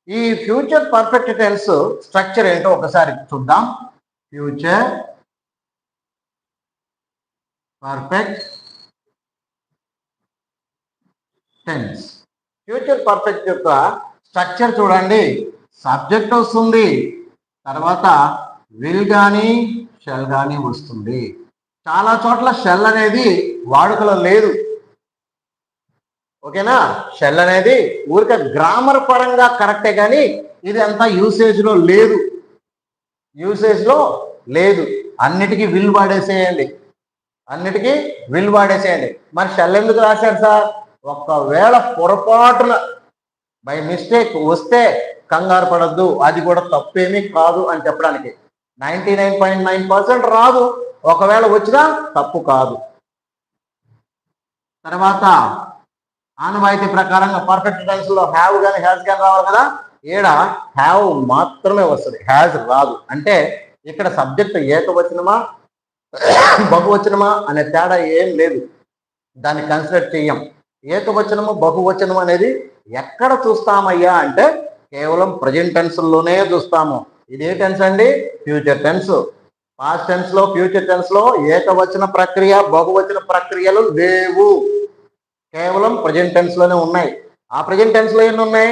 ఈ future perfect tense structure ఏంటో ఒకసారి చూద్దాం. Future perfect tense. Future perfect యొక్క స్ట్రక్చర్ చూడండి. సబ్జెక్ట్ వస్తుంది, తర్వాత విల్ కానీ షెల్ కానీ వస్తుంది. చాలా చోట్ల షెల్ అనేది వాడుకలో లేదు. ఓకేనా? షెల్ అనేది ఊరికే గ్రామర్ పరంగా కరెక్టే కానీ ఇది అంతా యూసేజ్లో లేదు. యూసేజ్లో లేదు. అన్నిటికీ విల్ వాడేసేయండి, అన్నిటికీ విల్ వాడేసేయండి. మరి షెల్ ఎందుకు రాశారు సార్? ఒకవేళ పొరపాటున బై మిస్టేక్ వస్తే కంగారు పడద్దు, అది కూడా తప్పేమీ కాదు అని చెప్పడానికి. 99.9% రాదు, ఒకవేళ వచ్చినా తప్పు కాదు. తర్వాత ఆనవాయితీ ప్రకారంగా పర్ఫెక్ట్ టెన్స్ లో హ్యావ్ కానీ హ్యాస్ కానీ రావాలి కదా. ఈడ హ్యావ్ మాత్రమే వస్తుంది, హ్యాస్ రాదు. అంటే ఇక్కడ సబ్జెక్ట్ ఏకవచనమా బహువచనమా అనే తేడా ఏం లేదు, దాన్ని కన్సిడర్ చెయ్యం. ఏకవచనము బహువచనము అనేది ఎక్కడ చూస్తామయ్యా అంటే కేవలం ప్రజెంట్ టెన్స్లోనే చూస్తాము. ఇదే టెన్స్ అండి, ఫ్యూచర్ టెన్స్. పాస్ట్ టెన్స్ లో ఫ్యూచర్ టెన్స్ లో ఏకవచన ప్రక్రియ బహువచన ప్రక్రియలు లేవు, కేవలం ప్రజెంట్ టెన్స్ లోనే ఉన్నాయి. ఆ ప్రజెంట్ టెన్స్ లో ఎన్ని ఉన్నాయి?